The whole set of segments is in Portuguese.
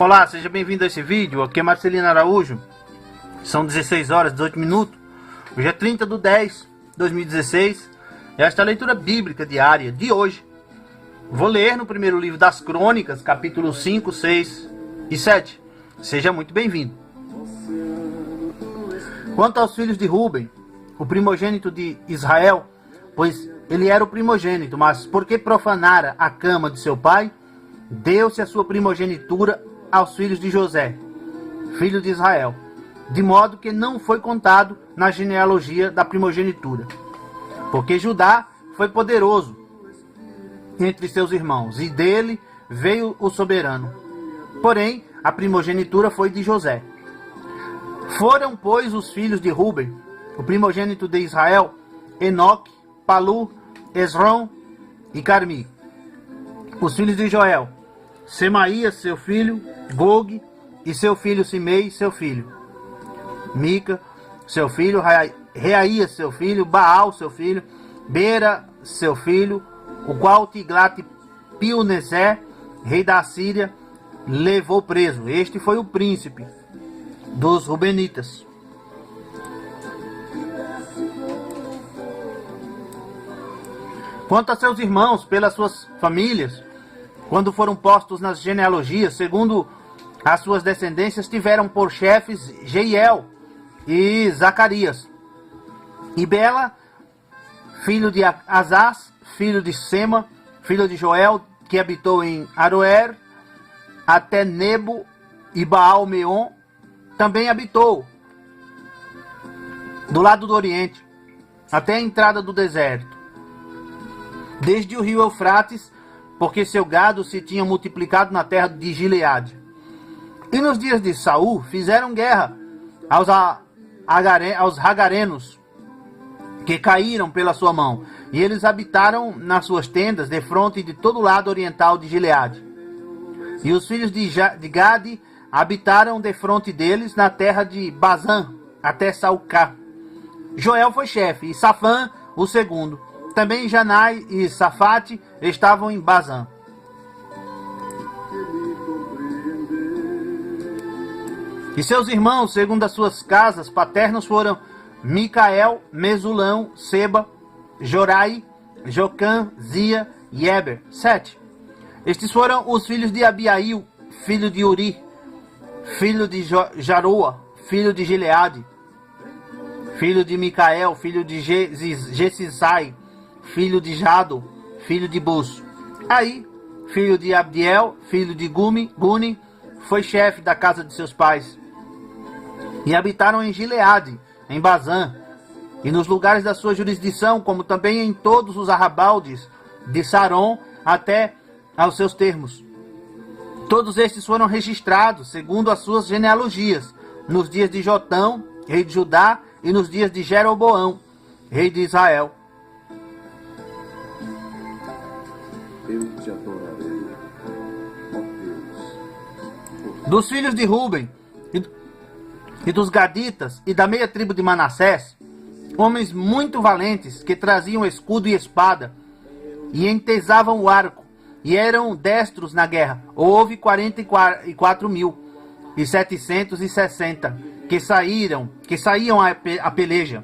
Olá, seja bem-vindo a esse vídeo. Aqui é Marcelino Araújo. São 16 horas, 18 minutos. Hoje é 30 de 10 de 2016. E esta é a leitura bíblica diária de hoje. Vou ler no primeiro livro das Crônicas, capítulos 5, 6 e 7. Seja muito bem-vindo. Quanto aos filhos de Ruben, o primogênito de Israel, pois ele era o primogênito, mas porque profanara a cama de seu pai, deu-se a sua primogenitura aos filhos de José, filho de Israel, de modo que não foi contado na genealogia da primogenitura, porque Judá foi poderoso entre seus irmãos, e dele veio o soberano. Porém, a primogenitura foi de José. Foram, pois, os filhos de Ruben, o primogênito de Israel, Enoque, Palu, Esrom e Carmi. Os filhos de Joel, Semaías, seu filho, Gog, e seu filho Simei, seu filho, Mica, seu filho, Reaías, seu filho, Baal, seu filho, Bera, seu filho, o qual Tiglat-Pilneser, rei da Síria, levou preso. Este foi o príncipe dos Rubenitas. Quanto a seus irmãos, pelas suas famílias, quando foram postos nas genealogias, segundo as suas descendências, tiveram por chefes Jeiel e Zacarias, e Bela, filho de Azaz, filho de Sema, filho de Joel, que habitou em Aroer, até Nebo e Baal-Meon, também habitou do lado do Oriente, até a entrada do deserto, desde o rio Eufrates, porque seu gado se tinha multiplicado na terra de Gileade. E nos dias de Saul fizeram guerra aos Hagarenos, que caíram pela sua mão, e eles habitaram nas suas tendas, defronte de todo o lado oriental de Gileade. E os filhos de Gade habitaram defronte deles na terra de Bazã, até Salcá. Joel foi chefe, e Safã o segundo. Também Janai e Safate estavam em Bazã. E seus irmãos, segundo as suas casas paternas, foram Micael, Mesulão, Seba, Jorai, Jocã, Zia e Eber. 7. Estes foram os filhos de Abiail, filho de Uri, filho de Jaroa, filho de Gileade, filho de Micael, filho de Gesisai, filho de Jado, filho de Bus. Aí, filho de Abdiel, filho de Guni, foi chefe da casa de seus pais. E habitaram em Gileade, em Bazã, e nos lugares da sua jurisdição, como também em todos os arrabaldes de Saron, até aos seus termos. Todos estes foram registrados, segundo as suas genealogias, nos dias de Jotão, rei de Judá, e nos dias de Jeroboão, rei de Israel. Eu te adorarei, ó Deus. Dos filhos de Ruben e dos Gaditas e da meia tribo de Manassés, homens muito valentes que traziam escudo e espada e entesavam o arco e eram destros na guerra. Houve 44.760 que saíam a peleja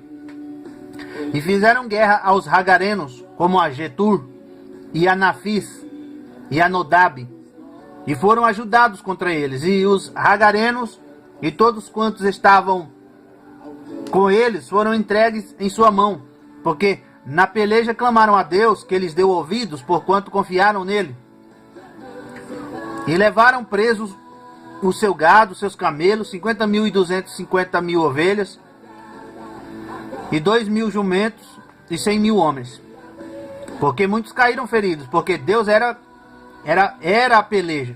e fizeram guerra aos Hagarenos, como a Getur e a Nafis e a Nodab, e foram ajudados contra eles. E os Hagarenos e todos quantos estavam com eles foram entregues em sua mão, porque na peleja clamaram a Deus, que lhes deu ouvidos, porquanto confiaram nele. E levaram presos o seu gado, seus camelos, 50.250 ovelhas, e 2.000 jumentos, e 100.000 homens. Porque muitos caíram feridos, porque Deus era a peleja.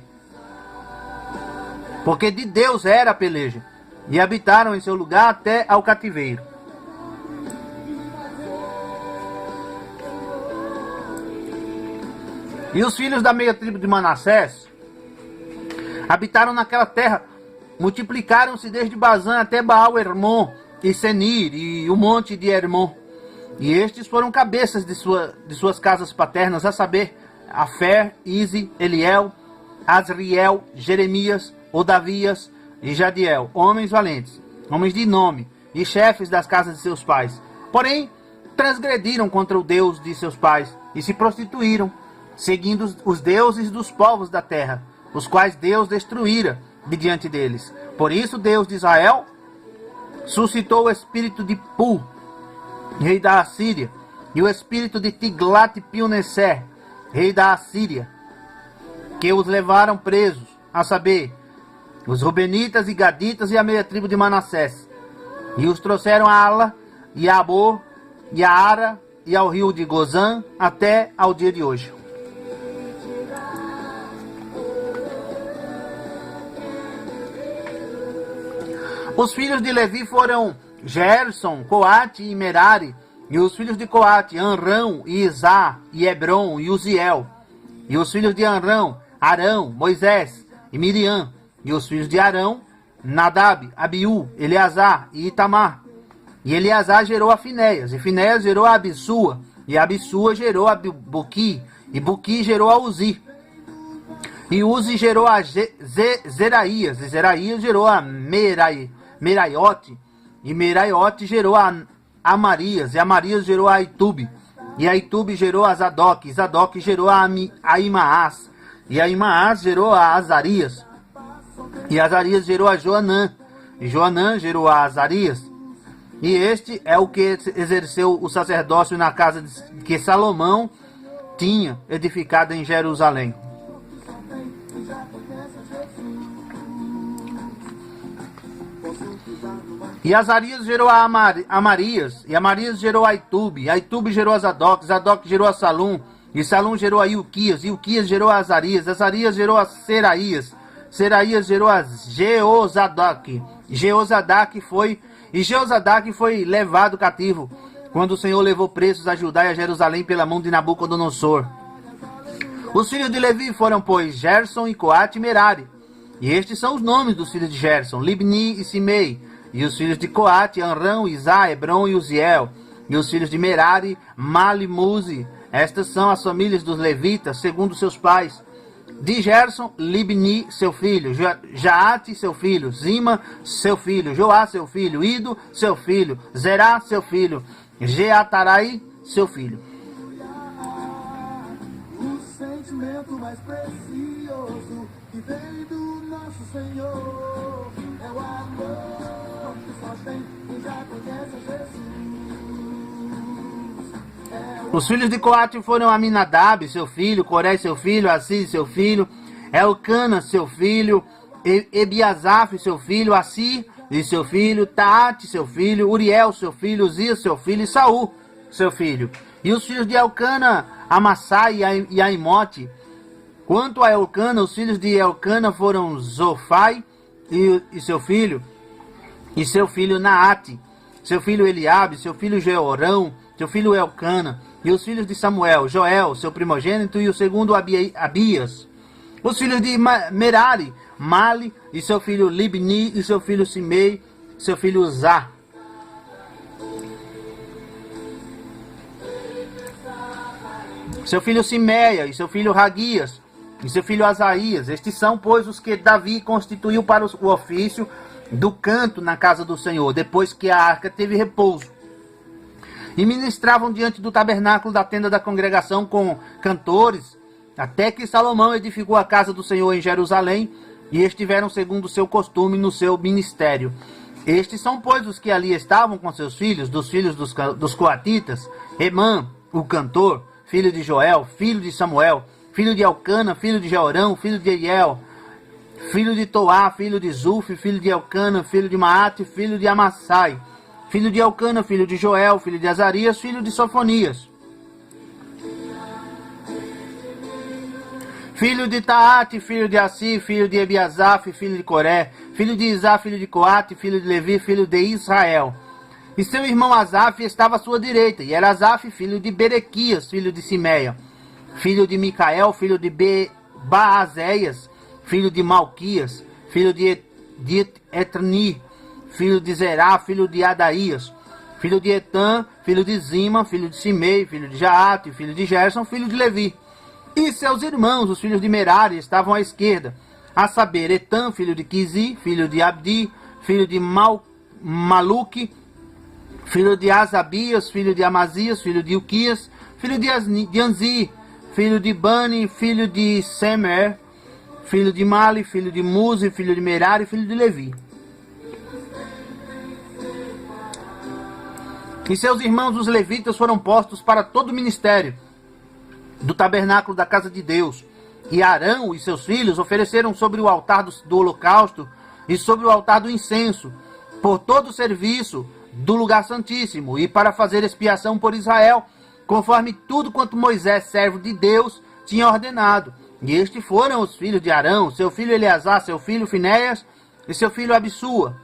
Porque de Deus era a peleja. E habitaram em seu lugar até ao cativeiro. E os filhos da meia tribo de Manassés habitaram naquela terra, multiplicaram-se desde Bazã até Baal-Hermon e Senir e o monte de Hermon. E estes foram cabeças de suas casas paternas, a saber, Afer, Ize, Eliel, Asriel, Jeremias, Odavias e Jadiel, homens valentes, homens de nome, e chefes das casas de seus pais. Porém, transgrediram contra o Deus de seus pais, e se prostituíram, seguindo os deuses dos povos da terra, os quais Deus destruíra de diante deles. Por isso, Deus de Israel suscitou o espírito de Pu, rei da Assíria, e o espírito de Tiglat-Pilneser, rei da Assíria, que os levaram presos, a saber, os Rubenitas e Gaditas e a meia tribo de Manassés, e os trouxeram a Ala, e a Abor, e a Ara, e ao rio de Gozã, até ao dia de hoje. Os filhos de Levi foram Gerson, Coate e Merari, e os filhos de Coate, Anrão, e Isá, e Hebron, e Uziel. E os filhos de Anrão, Arão, Moisés e Miriam. E os filhos de Arão, Nadab, Abiú, Eleazar e Itamar. E Eleazar gerou a Finéias, e Finéias gerou a Abissua, e Abissua gerou a Buqui, e Buqui gerou a Uzi. E Uzi gerou a Zeraías, e Zeraías gerou a Meraiote, e Meraiote gerou a Amarias, e Amarias gerou a Aitube, e Aitube gerou a Zadok, e Zadok gerou a Imaás, e a Imaás gerou a Azarias, e Azarias gerou a Joanã, e Joanã gerou a Azarias. E este é o que exerceu o sacerdócio na casa que Salomão tinha edificado em Jerusalém. E Azarias gerou a Amarias, e Amarias gerou a Aitube, e Aitube gerou a Zadok, Zadok gerou a Salum, e Salum gerou a Ilquias, e Ilquias gerou a Azarias, Azarias gerou a Seraías, Seraías gerou a Jeozadak, Jeozadak foi levado cativo, quando o Senhor levou presos a Judá e a Jerusalém pela mão de Nabucodonosor. Os filhos de Levi foram, pois, Gerson e Coate e Merari, e estes são os nomes dos filhos de Gerson, Libni e Simei. E os filhos de Coate, Anrão, Isá, Hebron e Uziel. E os filhos de Merari, Mali, Muzi. Estas são as famílias dos levitas, segundo seus pais. De Gerson, Libni, seu filho. Jaate, seu filho. Zima, seu filho. Joá, seu filho. Ido, seu filho. Zerá, seu filho. Jeatarai, seu filho. O sentimento mais precioso que vem do nosso Senhor é o amor. Os filhos de Coate foram Aminadab, seu filho, Coré, seu filho, Assis, seu filho, Elcana, seu filho, Ebiasaf, seu filho, Assi e seu filho, Taate, seu filho, Uriel, seu filho, Uzias, seu filho, e Saul, seu filho. E os filhos de Elcana, Amassai e Aimote. Quanto a Elcana, os filhos de Elcana foram Zofai e seu filho Naate, seu filho Eliabe, seu filho Jeorão, seu filho Elcana, e os filhos de Samuel, Joel, seu primogênito, e o segundo Abias. Os filhos de Merari, Mali, e seu filho Libni, e seu filho Simei, seu filho Zá. Seu filho Simeia, e seu filho Raguias, e seu filho Asaías. Estes são, pois, os que Davi constituiu para o ofício do canto na casa do Senhor, depois que a arca teve repouso. E ministravam diante do tabernáculo da tenda da congregação com cantores, até que Salomão edificou a casa do Senhor em Jerusalém, e estiveram segundo o seu costume no seu ministério. Estes são, pois, os que ali estavam com seus filhos, dos filhos dos coatitas: Emã, o cantor, filho de Joel, filho de Samuel, filho de Elcana, filho de Jeorão, filho de Eliel, filho de Toá, filho de Zuf, filho de Elcana, filho de Maate, filho de Amassai, filho de Elcana, filho de Joel, filho de Azarias, filho de Sofonias, filho de Taate, filho de Assi, filho de Ebiasaf, filho de Coré, filho de Isá, filho de Coate, filho de Levi, filho de Israel. E seu irmão Asaf estava à sua direita, e era Asaf, filho de Berequias, filho de Simeia, filho de Micael, filho de Baazéias, filho de Malquias, filho de Etni, filho de Zerá, filho de Adaías, filho de Etã, filho de Zima, filho de Simei, filho de Jaate, filho de Gerson, filho de Levi. E seus irmãos, os filhos de Merari, estavam à esquerda, a saber, Etam, filho de Quizi, filho de Abdi, filho de Maluque, filho de Azabias, filho de Amazias, filho de Uquias, filho de Anzi, filho de Bani, filho de Semer, filho de Mali, filho de Muzi, filho de Merari, filho de Levi. E seus irmãos, os levitas, foram postos para todo o ministério do tabernáculo da casa de Deus. E Arão e seus filhos ofereceram sobre o altar do holocausto e sobre o altar do incenso, por todo o serviço do lugar santíssimo, e para fazer expiação por Israel, conforme tudo quanto Moisés, servo de Deus, tinha ordenado. E estes foram os filhos de Arão, seu filho Eleazar, seu filho Finéias e seu filho Abissua,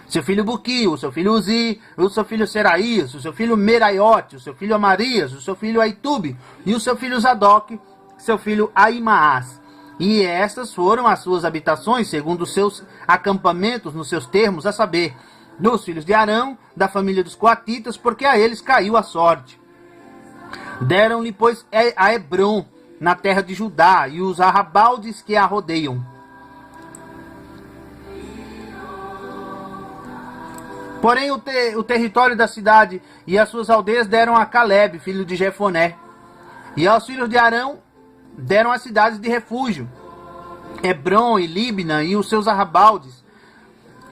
seu filho Buqui, o seu filho Uzi, o seu filho Seraías, o seu filho Meraiote, o seu filho Amarias, o seu filho Aitube e o seu filho Zadok, seu filho Aimaas. E estas foram as suas habitações, segundo os seus acampamentos, nos seus termos, a saber, dos filhos de Arão, da família dos coatitas, porque a eles caiu a sorte. Deram-lhe, pois, a Hebron, na terra de Judá, e os arrabaldes que a rodeiam. Porém, o território da cidade e as suas aldeias deram a Caleb, filho de Jefoné. E aos filhos de Arão deram as cidades de refúgio, Hebron e Líbna e os seus arrabaldes,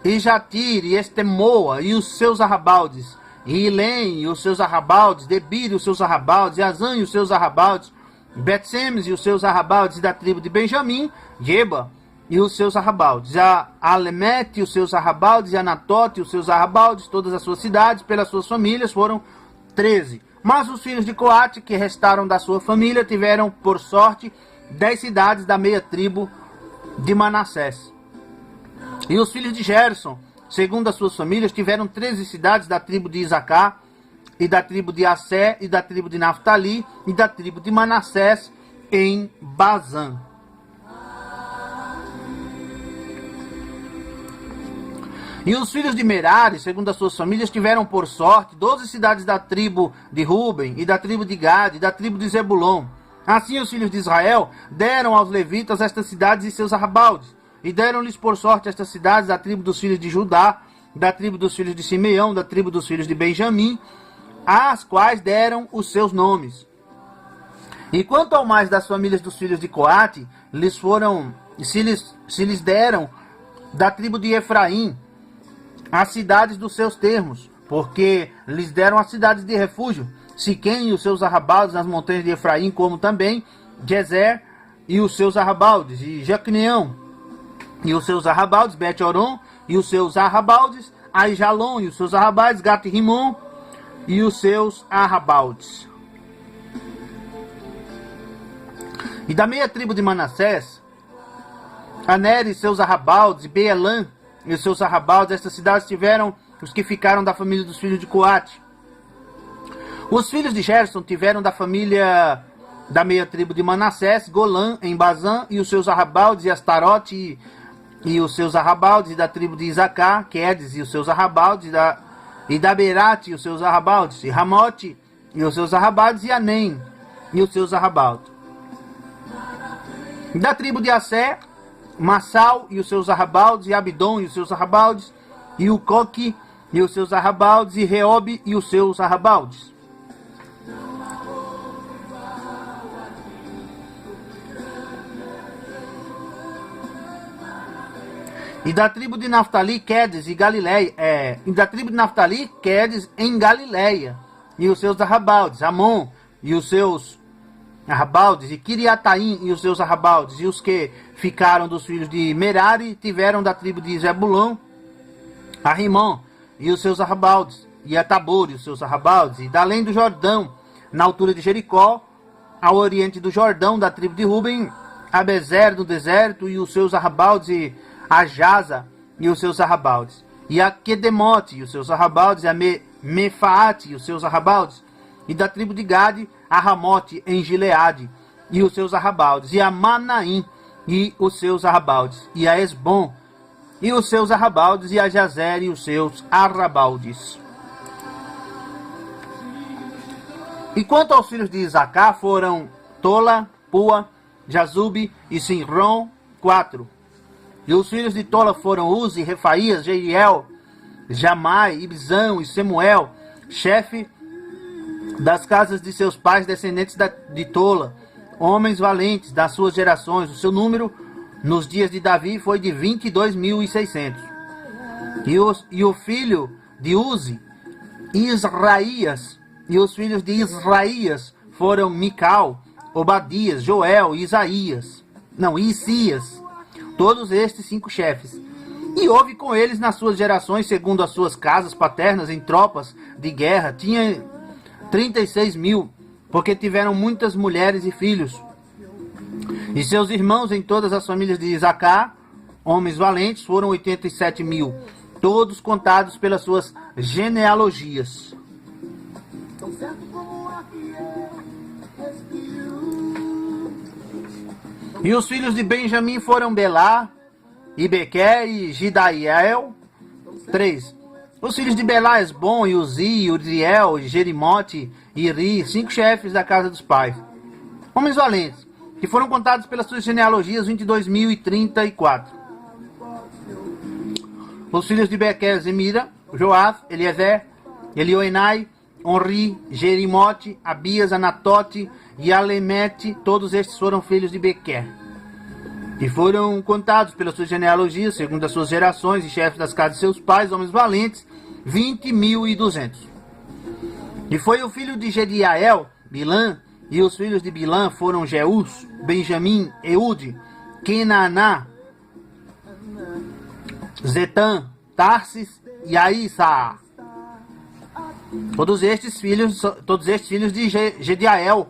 e Jatir e Estemoa e os seus arrabaldes, e Ilém e os seus arrabaldes, Debir e os seus arrabaldes, e Azan e os seus arrabaldes, Bet-Semes e os seus arrabaldes, da tribo de Benjamim, Geba e os seus arrabaldes, a Alemete e os seus arrabaldes, e Anatote e os seus arrabaldes, todas as suas cidades, pelas suas famílias, foram 13. Mas os filhos de Coate, que restaram da sua família, tiveram, por sorte, 10 cidades da meia tribo de Manassés. E os filhos de Gerson, segundo as suas famílias, tiveram 13 cidades da tribo de Isacar, e da tribo de Assé, e da tribo de Naftali, e da tribo de Manassés, em Bazã. E os filhos de Merari, segundo as suas famílias, tiveram por sorte 12 cidades da tribo de Ruben, e da tribo de Gade, e da tribo de Zebulon. Assim os filhos de Israel deram aos levitas estas cidades e seus arrabaldes, e deram-lhes por sorte estas cidades da tribo dos filhos de Judá, da tribo dos filhos de Simeão, da tribo dos filhos de Benjamim, às quais deram os seus nomes. E quanto ao mais das famílias dos filhos de Coate, se lhes deram da tribo de Efraim as cidades dos seus termos, porque lhes deram as cidades de refúgio, Siquém e os seus arrabaldes nas montanhas de Efraim, como também Gezer e os seus arrabaldes, e Jacneão e os seus arrabaldes, Bet-Oron e os seus arrabaldes, Aijalon e os seus arrabaldes, Gat-Rimon e os seus arrabaldes. E da meia tribo de Manassés, Aner e seus arrabaldes, e Beelã e os seus arrabaldes, estas cidades tiveram os que ficaram da família dos filhos de Coate. Os filhos de Gerson tiveram da família da meia tribo de Manassés, Golã em Bazã e os seus arrabaldes, e Astarote e os seus arrabaldes, e da tribo de Isacar, Quedes e os seus arrabaldes, e da Berate e os seus arrabaldes, e Ramote e os seus arrabaldes, e Anem e os seus arrabaldes. E da tribo de Assé, Massal e os seus arrabaldes, e Abidom e os seus arrabaldes, e Ucoque e os seus arrabaldes, e Reobe e os seus arrabaldes. E da tribo de Naftali, Quedes e Galileia, e da tribo de Naftali, Quedes em Galileia, e os seus arrabaldes, Amon e os seus arrabaldes, e Kiriataim e os seus arrabaldes, e os que ficaram dos filhos de Merari tiveram da tribo de Zebulon, Arrimon e os seus arrabaldes, e Atabor e os seus arrabaldes, e da além do Jordão, na altura de Jericó, ao oriente do Jordão, da tribo de Ruben, Abezer no deserto e os seus arrabaldes, e a Jaza e os seus arrabaldes, e a Quedemote e os seus arrabaldes, e a Mefaate e os seus arrabaldes, e da tribo de Gade, a Ramote em Gileade e os seus arrabaldes, e a Manaim e os seus arrabaldes, e a Esbom e os seus arrabaldes, e a Jazer e os seus arrabaldes. E quanto aos filhos de Isacar, foram Tola, Pua, Jazube e Sinron, 4. E os filhos de Tola foram Uzi, Refaías, Jeiel, Jamai, Ibzão e Semuel, chefe das casas de seus pais, descendentes de Tola, homens valentes das suas gerações. O seu número nos dias de Davi foi de 22.600. E o filho de Uzi, Israías, e os filhos de Israías foram Mical, Obadias, Joel e Isias. Todos estes 5 chefes. E houve com eles nas suas gerações, segundo as suas casas paternas, em tropas de guerra, tinha 36.000, porque tiveram muitas mulheres e filhos. E seus irmãos em todas as famílias de Isacar, homens valentes, foram 87.000, todos contados pelas suas genealogias. E os filhos de Benjamim foram Belá, e Bequer e Gidaiel. 3. Os filhos de Belá, Esbom, e Uzi, Uriel, Jerimote e Iri, 5 chefes da casa dos pais. Homens valentes, que foram contados pelas suas genealogias, 22.034. Os filhos de Bequer, Zemira, Joaf, Eliezer, Elioenai, Onri, Jerimote, Abias, Anatote e Alemete, todos estes foram filhos de Bequer. E foram contados pelas suas genealogias, segundo as suas gerações, e chefes das casas de seus pais, homens valentes, 20.200. E foi o filho de Jediael, Bilã, e os filhos de Bilã foram Jeus, Benjamim, Eude, Kenaná, Zetã, Tarsis e Aissa. Todos estes filhos de Jediael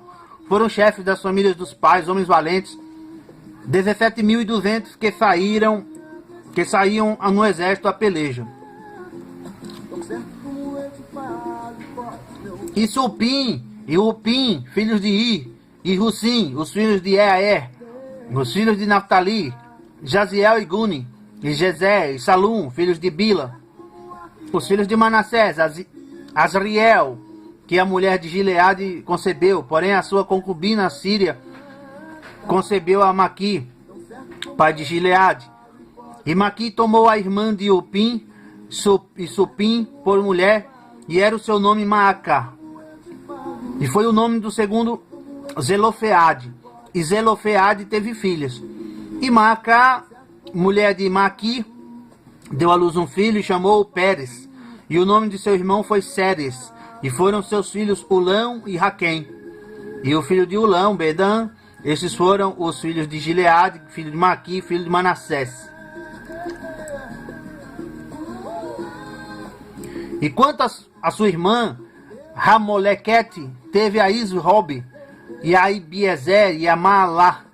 foram chefes das famílias dos pais, homens valentes, 17.200 que saíam no exército a peleja. E Supim e Upim, filhos de Ir, e Russim, os filhos de Eaer, os filhos de Naphtali, Jaziel e Guni, e Jezé e Salum, filhos de Bila, os filhos de Manassés, Asriel, que a mulher de Gileade concebeu, porém a sua concubina Síria concebeu a Maqui, pai de Gileade. E Maqui tomou a irmã de Upim e Supim por mulher, e era o seu nome Maacá. E foi o nome do segundo Zelofeade. E Zelofeade teve filhas. E Maacá, mulher de Maqui, deu à luz um filho e chamou-o Pérez. E o nome de seu irmão foi Séres. E foram seus filhos Ulão e Raquém. E o filho de Ulão, Bedã. Estes foram os filhos de Gileade, filho de Maqui, filho de Manassés. E quanto a sua irmã, Ramolequete, teve a Isrobe, e a Ibiezer, e a Maalá,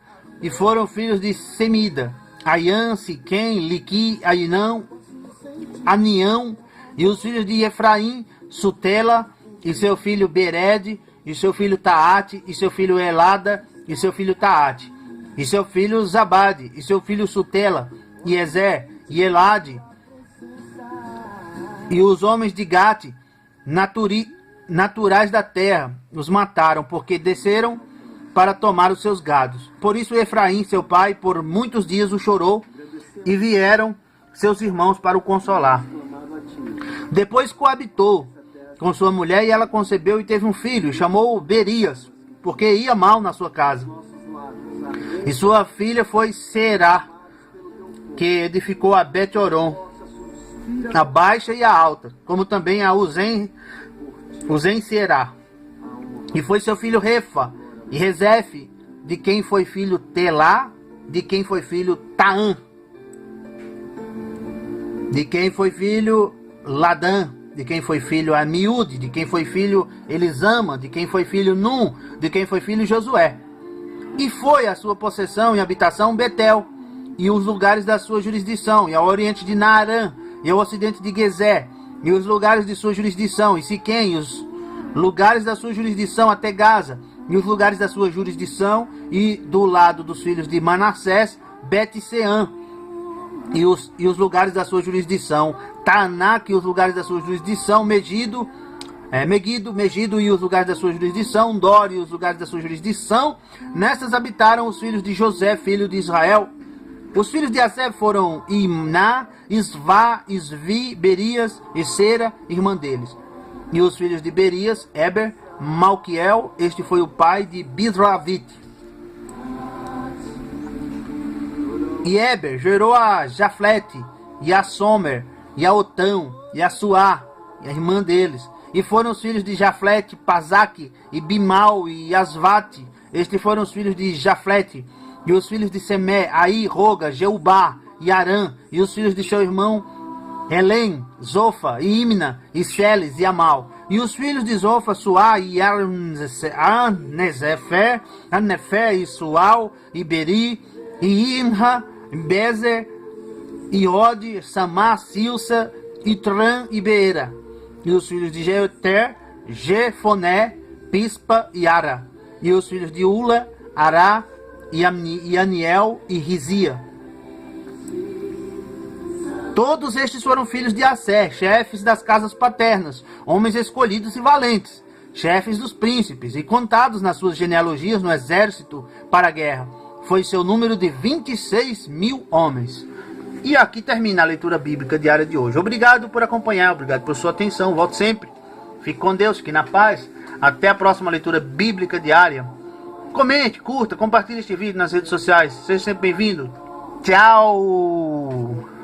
e foram filhos de Semida, Aian, Siquém, Liqui, Ainão, Anião, e os filhos de Efraim, Sutela, e seu filho Bered, e seu filho Taate, e seu filho Elada, e seu filho Taate, e seu filho Zabade, e seu filho Sutela, e Ezer, e Elade, e os homens de Gate, naturais da terra, os mataram, porque desceram para tomar os seus gados. Por isso Efraim, seu pai, por muitos dias o chorou, e vieram seus irmãos para o consolar. Depois coabitou com sua mulher, e ela concebeu e teve um filho, e chamou-o Berias, porque ia mal na sua casa. E sua filha foi Será, que edificou a Bet-Oron, a baixa e a alta, como também a Uzen Será. E foi seu filho Refa, e Rezefe, de quem foi filho Telá, de quem foi filho Taã, de quem foi filho Ladã, de quem foi filho Amiúde, de quem foi filho Elisama, de quem foi filho Num, de quem foi filho Josué. E foi a sua possessão e habitação Betel, e os lugares da sua jurisdição, e ao oriente de Naarã, e ao ocidente de Gezer, e os lugares de sua jurisdição, e Siquém, e os lugares da sua jurisdição até Gaza, e os lugares da sua jurisdição, e do lado dos filhos de Manassés, Bet-Seã, e os lugares da sua jurisdição, Taanac, e os lugares da sua jurisdição, Megido, e os lugares da sua jurisdição, Dor, e os lugares da sua jurisdição. Nestas habitaram os filhos de José, filho de Israel, Os filhos de Aser foram Imná, Isvá, Isvi, Berias e Sera, irmã deles. E os filhos de Berias, Eber, Malquiel, este foi o pai de Bisravite. E Eber gerou a Jaflete, e a Somer, e a Otão, e a Suá, e a irmã deles. E foram os filhos de Jaflete, Pazaque, e Bimal, e Asvate. Estes foram os filhos de Jaflete. E os filhos de Semé, Aí, Roga, Jeubá, e Arã. E os filhos de seu irmão, Elém, Zofa, e Imna, e Seles, e Amal. E os filhos de Zofa, Suá, e Anezefer, e Sual, e Beri, e Imra, Bezer, e Ode, Samá, Silsa, e Tran, e Beera. E os filhos de Jeter, Jefoné, Pispa e Ara. E os filhos de Ula, Ará, e Aniel e Rizia. Todos estes foram filhos de Aser, chefes das casas paternas, homens escolhidos e valentes, chefes dos príncipes, e contados nas suas genealogias no exército para a guerra. Foi seu número de 26.000 homens. E aqui termina a leitura bíblica diária de hoje. Obrigado por acompanhar, obrigado por sua atenção. Volte sempre. Fique com Deus, fique na paz. Até a próxima leitura bíblica diária. Comente, curta, compartilhe este vídeo nas redes sociais. Seja sempre bem-vindo. Tchau!